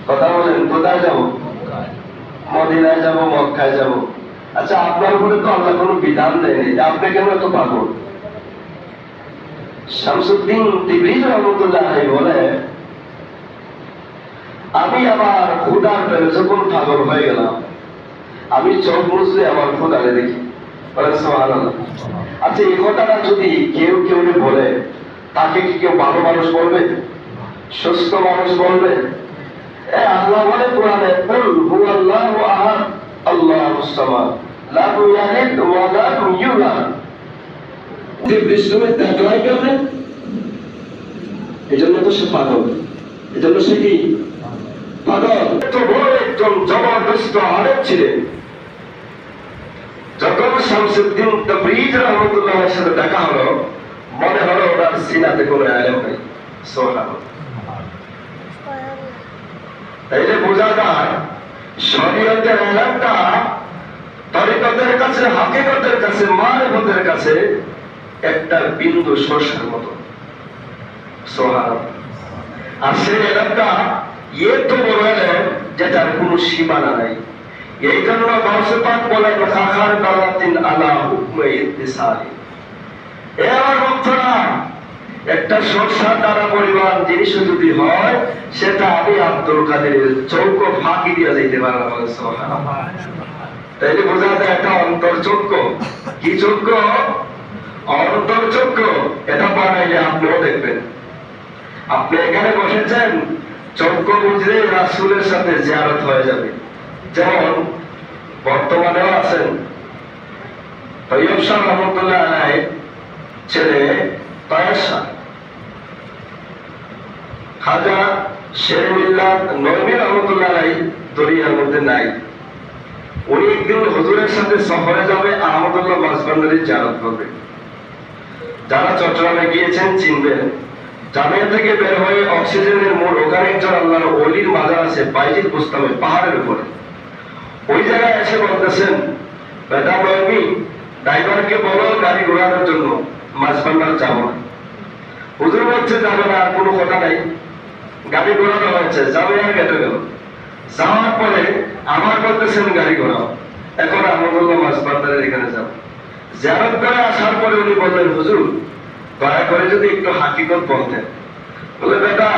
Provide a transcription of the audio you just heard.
কথা বলেন, কোথায় যাবো? মদিনায় যাবো, মক্কায় যাবো। আচ্ছা, আপনার উপরে তো আল্লাহ কোনো বিধান দেয়নি যে আপনি কেন এত পাগল? শামসুদ্দিন তিবরিজ রহমতুল্লাহ বলে, আমি আমার খুদার প্রেমে যখন পাগল হয়ে গেলাম, আমি চোখ মুছলে আমার খুদারে দেখি। আচ্ছা, এই কথাটা যদি কেউ কেউ বলে, তাকে কি কেউ ভালো মানুষ বলবে? সুস্থ মানুষ বলবে? আল্লাহ বলে কোরআনে, কুল হুয়াল্লাহু আহাদ আল্লাহুস সামাদ লাম ইয়ালিদ ওয়া লাম ইউলাদ। যে বিষ্ণুকে দেখলাই কেমনে? এজন্য তো সে পাগল। এজন্য সে কি পাগল? তো বড় একজন জবরদস্ত আলেম ছিলেন। যখন শামসুদ্দিন তাবরিজ রহমতুল্লাহর সাথে দেখা হলো, মনে হলো ওনার সিনাতে কোনো আলেম নেই। সুবহানাল্লাহ। তাইলে বোঝা যায় শরীয়তের আলেমটা তরিকতের কাছে, হাকিকতের কাছে, মারিফতের কাছে একটা বিন্দু সরষের মতো। সুবহানাল্লাহ। আর সেই আলেমটা এত বড় আলেম যেটার কোনো সীমানা নাই। এই জন্য গাউসে পাক বলেন, খাখার দালাতিন আলা হুকমে ইত্তিসালি। এ আমার ভক্তরা, একটা সরষার দ্বারা পরিমাণ জিনিস যদি হয়, সেটা আমি আব্দুল কাদেরের চৌকো ফাঁকি দিয়ে যেতে পারলাম। তাইলে বোঝা যায় একটা অন্তর্চক্র। কি চক্র? অন্তর্চক্র। এটা বানাইলে আপনিও দেখবেন। আপনি এখানে বসেছেন, চক্র বুঝলে রাসূলের সাথে জিয়ারত হয়ে যাবে। যেমন বর্তমানেও আছেন তৈয়ব শাহ রহমতুল্লাহ আলাইহির ছেলে তয়েব শাহ, খাজা শের মিল্লাত নবী রহমতুল্লাহ আলাইহি দরিয়ার মধ্যে নাই। উনি একদিন হুজুরের সাথে সফরে যাবে, আহমদুল্লাহ মাঝবান্ডারির জিয়ারত করবে। যারা চট্টগ্রামে গিয়েছেন চিনবেন। জামিয়া থেকে বের হয়ে অক্সিজেনের মোড়, ওখানে একজন আল্লাহর ওলির মাজার আছে, বাইজিদ বুস্তামে, পাহাড়ের উপরে। ওই জায়গায় এসে বলতেছেন, বেটা নবী, ড্রাইভারকে বলো গাড়ি ঘোরানোর জন্য, মাঝবান্ডার যাবো না। হুজুর বলছে যাবে না, আর কোনো কথা নাই। গাড়ি ঘোরানো হয়েছে, যাবে আর কেটে গেল। যাওয়ার পরে আবার বলতেছেন গাড়ি ঘোরাও। এখন আহমদুল্লাহ মাঝবান্ডারের এখানে যাবো। জিয়ারত করে আসার পরে উনি বললেন, হুজুর দয়া করে যদি একটু হাকিকত বলতেন। বলে, বেটা